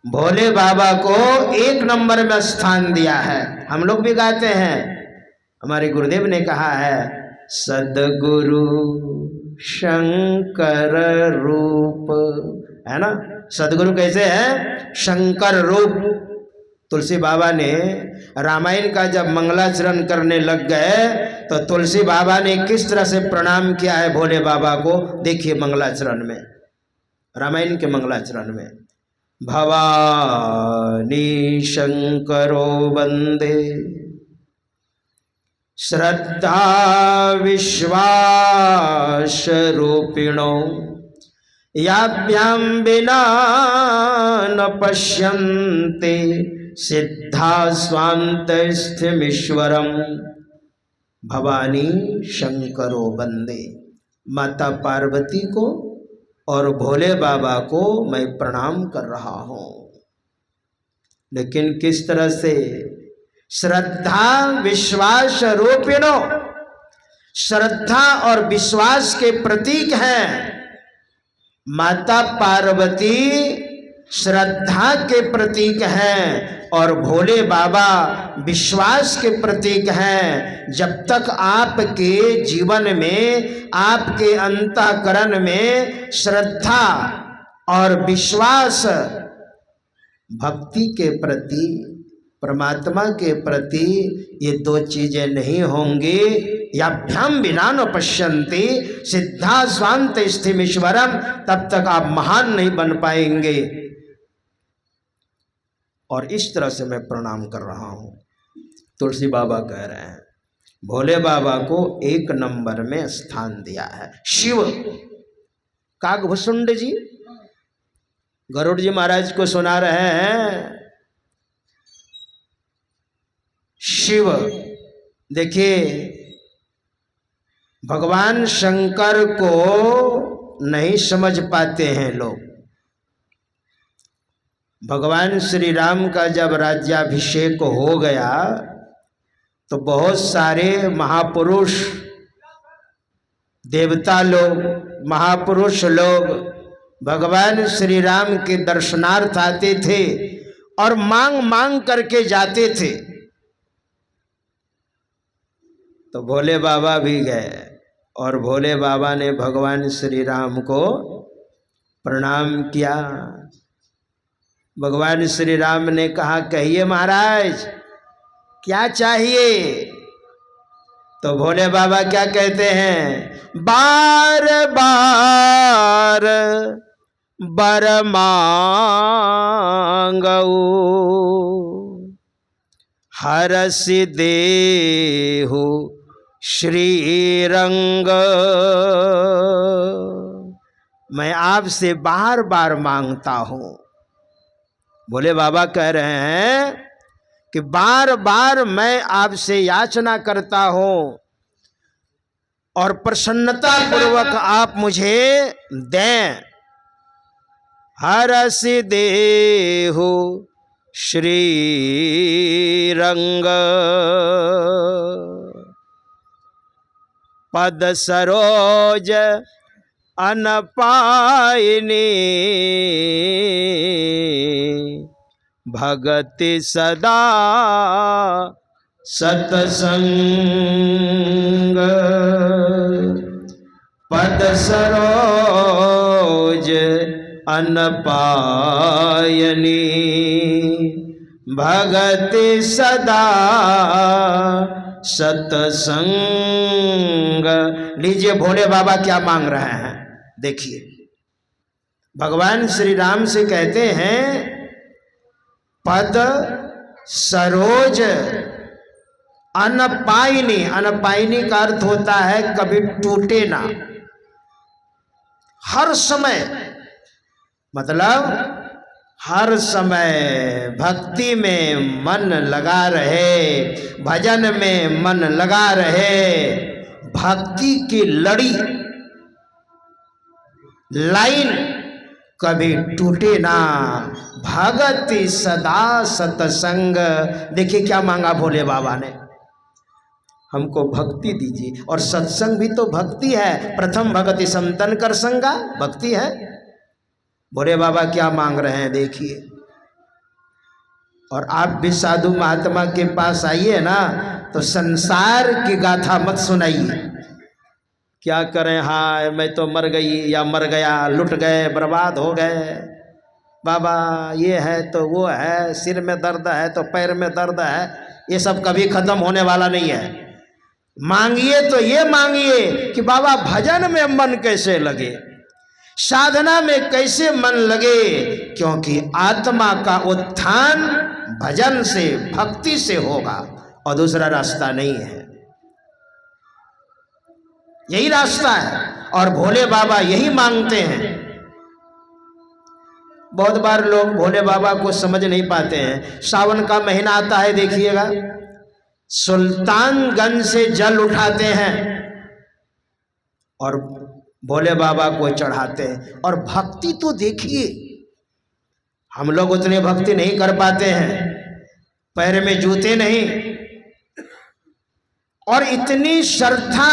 भोले बाबा को एक नंबर में स्थान दिया है। हम लोग भी गाते हैं, हमारे गुरुदेव ने कहा है, सदगुरु शंकर रूप, है ना। सदगुरु कैसे है? शंकर रूप। तुलसी बाबा ने रामायण का जब मंगलाचरण करने लग गए तो तुलसी बाबा ने किस तरह से प्रणाम किया है भोले बाबा को, देखिए मंगलाचरण में, रामायण के मंगलाचरण में। भवानी शंकरो वंदे श्रद्धा विश्वास रूपिणो याभ्याम बिना न पश्यन्ते सिद्धा स्वांत स्थिमीश्वरम। भवानी शंकरो वंदे, माता पार्वती को और भोले बाबा को मैं प्रणाम कर रहा हूं। लेकिन किस तरह से? श्रद्धा विश्वास रूपिणो, श्रद्धा और विश्वास के प्रतीक हैं। माता पार्वती श्रद्धा के प्रतीक हैं और भोले बाबा विश्वास के प्रतीक हैं। जब तक आपके जीवन में, आपके अंतःकरण में श्रद्धा और विश्वास भक्ति के प्रति, परमात्मा के प्रति ये दो चीजें नहीं होंगी, याभ्याम बिना न पश्यन्ति सिद्धा स्वांत स्थिमीश्वरम, तब तक आप महान नहीं बन पाएंगे। और इस तरह से मैं प्रणाम कर रहा हूं। तुलसी बाबा कह रहे हैं भोले बाबा को एक नंबर में स्थान दिया है। शिव, काकभुसुंड जी गरुड़ जी महाराज को सुना रहे हैं, शिव। देखिए भगवान शंकर को नहीं समझ पाते हैं लोग। भगवान श्री राम का जब राज्याभिषेक हो गया तो बहुत सारे महापुरुष, देवता लोग, महापुरुष लोग भगवान श्री राम के दर्शनार्थ आते थे और मांग मांग करके जाते थे। तो भोले बाबा भी गए और भोले बाबा ने भगवान श्री राम को प्रणाम किया। भगवान श्री राम ने कहा, कहिए महाराज क्या चाहिए? तो भोले बाबा क्या कहते हैं, बार बार बर मांगऊ हरस देहु श्रीरंग। मैं आपसे बार बार मांगता हूं। भोले बाबा कह रहे हैं कि बार बार मैं आपसे याचना करता हूं और प्रसन्नता पूर्वक आप मुझे दें। हरस देहु श्रीरंग पद सरोज अनपायिनी भगति सदा सतसंग। पद सरोज अनपायिनी भगति सदा सतसंग। लीजिए भोले बाबा क्या मांग रहे हैं, देखिए। भगवान श्री राम से कहते हैं पद सरोज अनपायिनी। अनपायिनी का अर्थ होता है कभी टूटे ना, हर समय, मतलब हर समय भक्ति में मन लगा रहे, भजन में मन लगा रहे। भक्ति की लड़ी, लाइन कभी टूटे ना। भगति सदा सतसंग। देखिए क्या मांगा भोले बाबा ने, हमको भक्ति दीजिए। और सत्संग भी तो भक्ति है। प्रथम भगति संतन कर संगा, भक्ति है। भोले बाबा क्या मांग रहे हैं देखिए। और आप भी साधु महात्मा के पास आइए ना तो संसार की गाथा मत सुनाइए। क्या करें, हाय मैं तो मर गई या मर गया, लुट गए, बर्बाद हो गए, बाबा ये है तो वो है, सिर में दर्द है तो पैर में दर्द है, ये सब कभी खत्म होने वाला नहीं है। मांगिए तो ये मांगिए कि बाबा भजन में मन कैसे लगे, साधना में कैसे मन लगे, क्योंकि आत्मा का उत्थान भजन से भक्ति से होगा और दूसरा रास्ता नहीं है, यही रास्ता है। और भोले बाबा यही मांगते हैं। बहुत बार लोग भोले बाबा को समझ नहीं पाते हैं। सावन का महीना आता है, देखिएगा सुल्तानगंज से जल उठाते हैं और भोले बाबा को चढ़ाते हैं। और भक्ति तो देखिए, हम लोग उतने भक्ति नहीं कर पाते हैं, पैर में जूते नहीं, और इतनी श्रद्धा,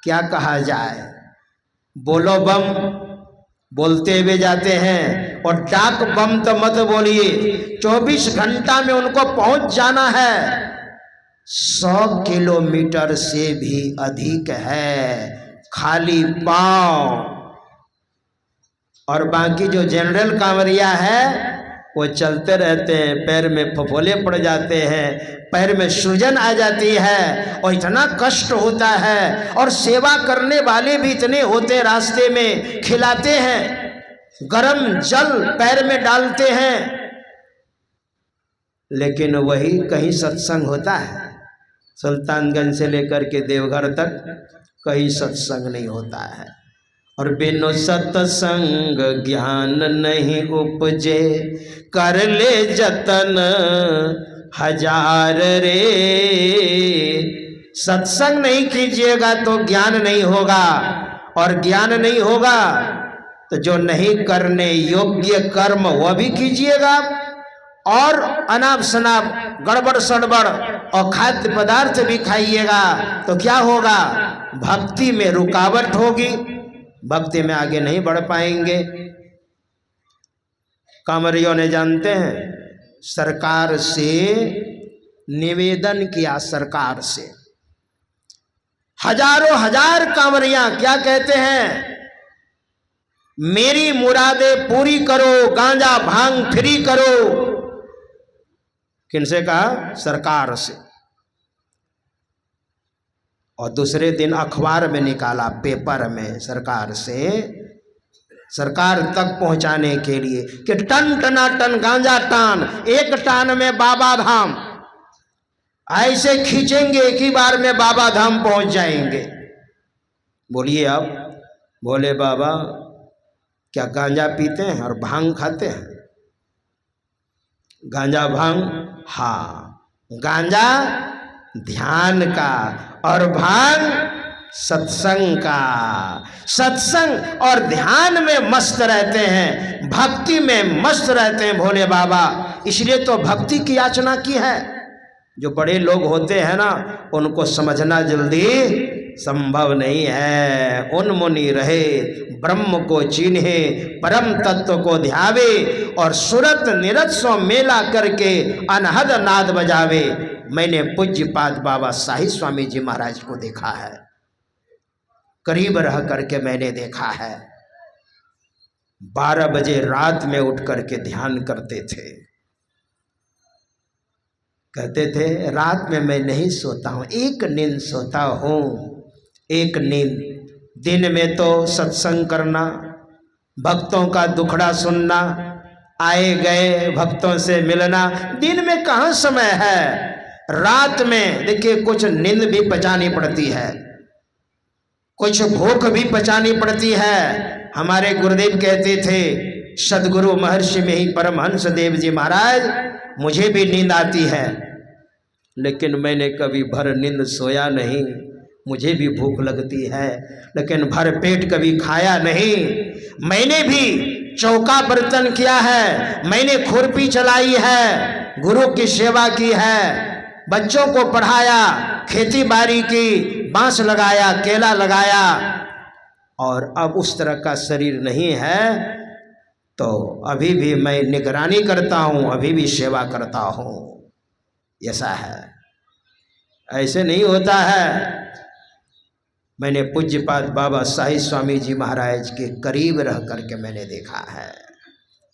क्या कहा जाए, बोलो बम बोलते हुए जाते हैं। और डाक बम तो मत बोलिए, 24 घंटा में उनको पहुंच जाना है। 100 किलोमीटर से भी अधिक है खाली पांव। और बाकी जो जनरल कांवरिया है वो चलते रहते हैं, पैर में फफोले पड़ जाते हैं, पैर में सूजन आ जाती है और इतना कष्ट होता है। और सेवा करने वाले भी इतने होते, रास्ते में खिलाते हैं, गरम जल पैर में डालते हैं, लेकिन वही कहीं सत्संग होता है। सुल्तानगंज से लेकर के देवघर तक कहीं सत्संग नहीं होता है। और बिनु सत्संग ज्ञान नहीं उपजे, कर ले जतन हजार रे। सत्संग नहीं कीजिएगा तो ज्ञान नहीं होगा, और ज्ञान नहीं होगा तो जो नहीं करने योग्य कर्म वह भी कीजिएगा, और अनाप शनाप गड़बड़ सड़बड़ और खाद्य पदार्थ भी खाइएगा तो क्या होगा, भक्ति में रुकावट होगी, भक्ति में आगे नहीं बढ़ पाएंगे। कांवरियों ने जानते हैं, सरकार से निवेदन किया, सरकार से हजारों हजार कांवरियां क्या कहते हैं, मेरी मुरादें पूरी करो, गांजा भांग फ्री करो। किनसे कहा? सरकार से। और दूसरे दिन अखबार में निकाला, पेपर में, सरकार से, सरकार तक पहुंचाने के लिए कि टन टना टन गांजा टान, एक टान में बाबा धाम, ऐसे खींचेंगे एक ही बार में बाबा धाम पहुंच जाएंगे। बोलिए अब भोले बाबा क्या गांजा पीते हैं और भांग खाते हैं? गांजा भांग, हाँ, गांजा ध्यान का और भांग सत्संग का। सत्संग और ध्यान में मस्त रहते हैं, भक्ति में मस्त रहते हैं भोले बाबा। इसलिए तो भक्ति की याचना की है। जो बड़े लोग होते हैं ना, उनको समझना जल्दी संभव नहीं है। उन मुनि रहे, ब्रह्म को चीन्हे, परम तत्व को ध्यावे, और सुरत निरत सो मेला करके अनहद नाद बजावे। मैंने पूज्यपाद बाबा साहिब स्वामी जी महाराज को देखा है, करीब रह करके मैंने देखा है। 12 बजे रात में उठ करके ध्यान करते थे। कहते थे रात में मैं नहीं सोता हूँ, एक नींद सोता हूँ, एक नींद। दिन में तो सत्संग करना, भक्तों का दुखड़ा सुनना, आए गए भक्तों से मिलना, दिन में कहाँ समय है। रात में देखिए कुछ नींद भी पचानी पड़ती है, कुछ भूख भी पचानी पड़ती है। हमारे गुरुदेव कहते थे, सदगुरु महर्षि में ही परमहंस देव जी महाराज, मुझे भी नींद आती है, लेकिन मैंने कभी भर नींद सोया नहीं। मुझे भी भूख लगती है, लेकिन भर पेट कभी खाया नहीं। मैंने भी चौका बर्तन किया है, मैंने खुरपी चलाई है, गुरु की सेवा की है, बच्चों को पढ़ाया, खेती बाड़ी की, बांस लगाया, केला लगाया। और अब उस तरह का शरीर नहीं है तो अभी भी मैं निगरानी करता हूँ, अभी भी सेवा करता हूँ। ऐसा है, ऐसे नहीं होता है। मैंने पूज्यपाद बाबा शाही स्वामी जी महाराज के करीब रह करके मैंने देखा है।